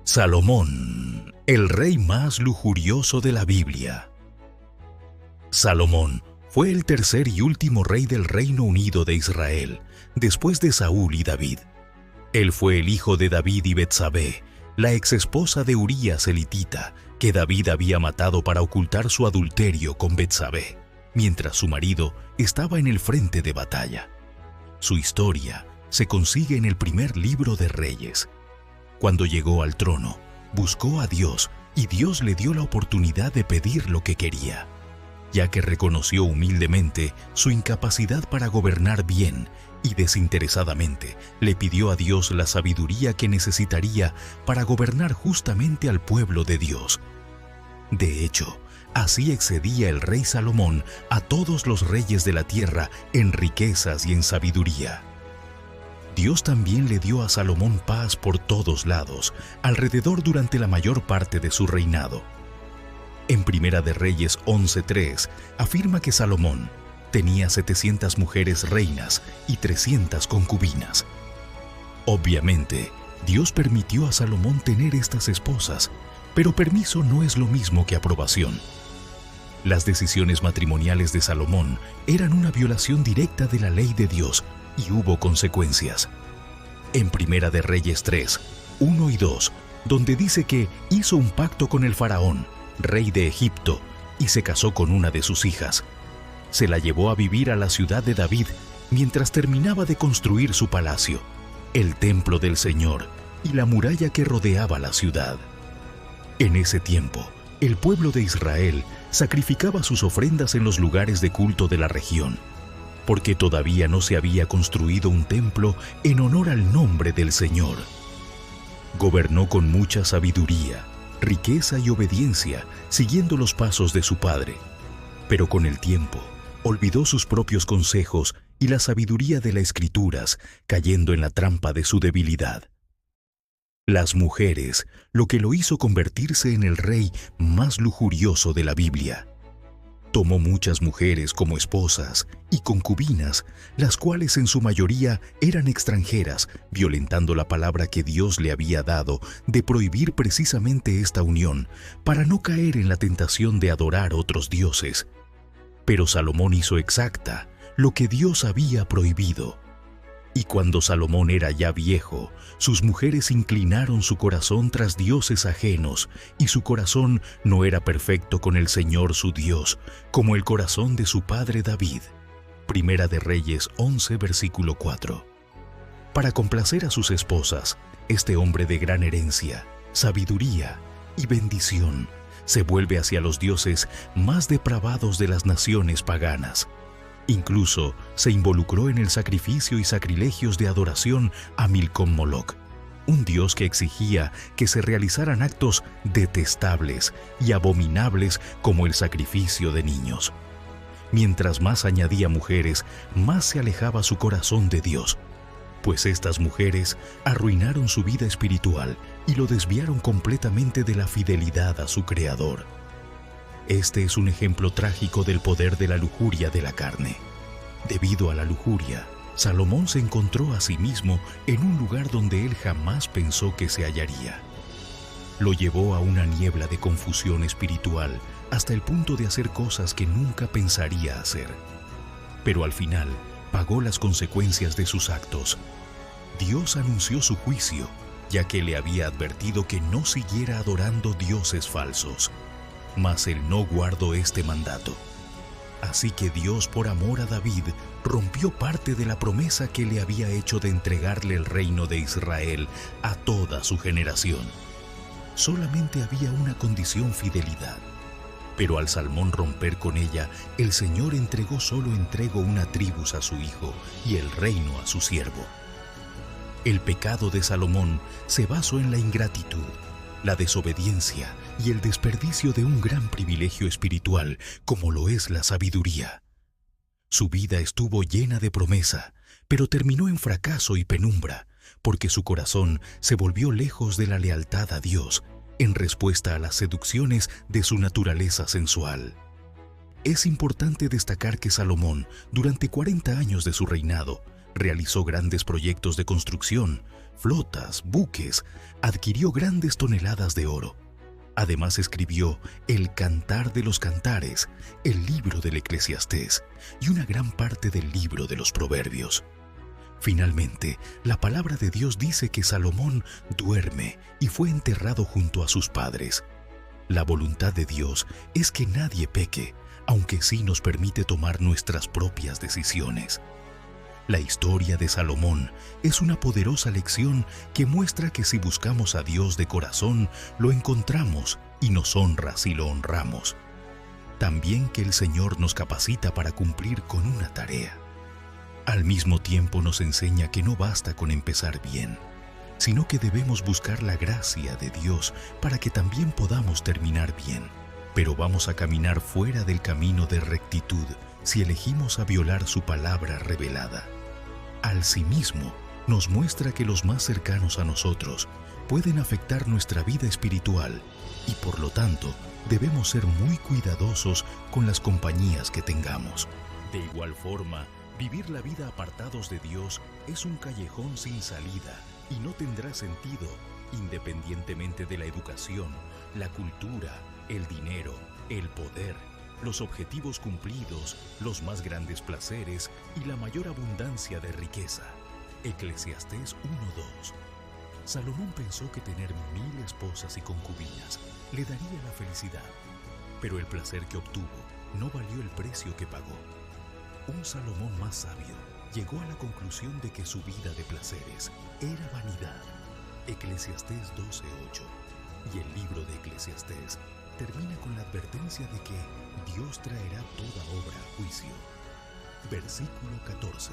Salomón, el rey más lujurioso de la Biblia. Salomón fue el tercer y último rey del Reino Unido de Israel, después de Saúl y David. Él fue el hijo de David y Betsabé, la exesposa de Urías elitita, que David había matado para ocultar su adulterio con Betsabé, mientras su marido estaba en el frente de batalla. Su historia se consigue en el primer libro de Reyes. Cuando llegó al trono, buscó a Dios y Dios le dio la oportunidad de pedir lo que quería, ya que reconoció humildemente su incapacidad para gobernar bien y desinteresadamente le pidió a Dios la sabiduría que necesitaría para gobernar justamente al pueblo de Dios. De hecho, así excedía el rey Salomón a todos los reyes de la tierra en riquezas y en sabiduría. Dios también le dio a Salomón paz por todos lados, alrededor durante la mayor parte de su reinado. En Primera de Reyes 11:3 afirma que Salomón tenía 700 mujeres reinas y 300 concubinas. Obviamente, Dios permitió a Salomón tener estas esposas, pero permiso no es lo mismo que aprobación. Las decisiones matrimoniales de Salomón eran una violación directa de la ley de Dios y hubo consecuencias. En Primera de Reyes 3, 1 y 2, donde dice que hizo un pacto con el faraón, rey de Egipto, y se casó con una de sus hijas. Se la llevó a vivir a la ciudad de David mientras terminaba de construir su palacio, el templo del Señor y la muralla que rodeaba la ciudad. En ese tiempo, el pueblo de Israel sacrificaba sus ofrendas en los lugares de culto de la región, porque todavía no se había construido un templo en honor al nombre del Señor. Gobernó con mucha sabiduría, riqueza y obediencia, siguiendo los pasos de su padre, pero con el tiempo olvidó sus propios consejos y la sabiduría de las Escrituras, cayendo en la trampa de su debilidad. Las mujeres, lo que lo hizo convertirse en el rey más lujurioso de la Biblia. Tomó muchas mujeres como esposas y concubinas, las cuales en su mayoría eran extranjeras, violentando la palabra que Dios le había dado de prohibir precisamente esta unión, para no caer en la tentación de adorar otros dioses. Pero Salomón hizo exacta lo que Dios había prohibido. Y cuando Salomón era ya viejo, sus mujeres inclinaron su corazón tras dioses ajenos, y su corazón no era perfecto con el Señor su Dios, como el corazón de su padre David. Primera de Reyes 11, versículo 4. Para complacer a sus esposas, este hombre de gran herencia, sabiduría y bendición se vuelve hacia los dioses más depravados de las naciones paganas. Incluso se involucró en el sacrificio y sacrilegios de adoración a Milcom Moloch, un dios que exigía que se realizaran actos detestables y abominables como el sacrificio de niños. Mientras más añadía mujeres, más se alejaba su corazón de Dios, pues estas mujeres arruinaron su vida espiritual y lo desviaron completamente de la fidelidad a su Creador. Este es un ejemplo trágico del poder de la lujuria de la carne. Debido a la lujuria, Salomón se encontró a sí mismo en un lugar donde él jamás pensó que se hallaría. Lo llevó a una niebla de confusión espiritual hasta el punto de hacer cosas que nunca pensaría hacer. Pero al final, pagó las consecuencias de sus actos. Dios anunció su juicio, ya que le había advertido que no siguiera adorando dioses falsos. Mas él no guardó este mandato. Así que Dios, por amor a David, rompió parte de la promesa que le había hecho de entregarle el reino de Israel a toda su generación. Solamente había una condición: fidelidad. Pero al Salomón romper con ella, el Señor entregó una tribu a su hijo y el reino a su siervo. El pecado de Salomón se basó en la ingratitud, la desobediencia y el desperdicio de un gran privilegio espiritual como lo es la sabiduría. Su vida estuvo llena de promesa, pero terminó en fracaso y penumbra, porque su corazón se volvió lejos de la lealtad a Dios, en respuesta a las seducciones de su naturaleza sensual. Es importante destacar que Salomón, durante 40 años de su reinado, Realizó grandes proyectos de construcción, flotas, buques, adquirió grandes toneladas de oro. Además escribió el Cantar de los Cantares, el libro del Eclesiastés y una gran parte del libro de los Proverbios. Finalmente, la palabra de Dios dice que Salomón duerme y fue enterrado junto a sus padres. La voluntad de Dios es que nadie peque, aunque sí nos permite tomar nuestras propias decisiones. La historia de Salomón es una poderosa lección que muestra que si buscamos a Dios de corazón, lo encontramos y nos honra si lo honramos. También que el Señor nos capacita para cumplir con una tarea. Al mismo tiempo nos enseña que no basta con empezar bien, sino que debemos buscar la gracia de Dios para que también podamos terminar bien. Pero vamos a caminar fuera del camino de rectitud si elegimos a violar su palabra revelada. Al sí mismo, nos muestra que los más cercanos a nosotros pueden afectar nuestra vida espiritual y por lo tanto debemos ser muy cuidadosos con las compañías que tengamos. De igual forma, vivir la vida apartados de Dios es un callejón sin salida y no tendrá sentido independientemente de la educación, la cultura, el dinero, el poder, los objetivos cumplidos, los más grandes placeres y la mayor abundancia de riqueza. Eclesiastés 1:2. Salomón pensó que tener 1000 esposas y concubinas le daría la felicidad, pero el placer que obtuvo no valió el precio que pagó. Un Salomón más sabio llegó a la conclusión de que su vida de placeres era vanidad. Eclesiastés 12:8. Y el libro de Eclesiastés termina con la advertencia de que Dios traerá toda obra a juicio. Versículo 14.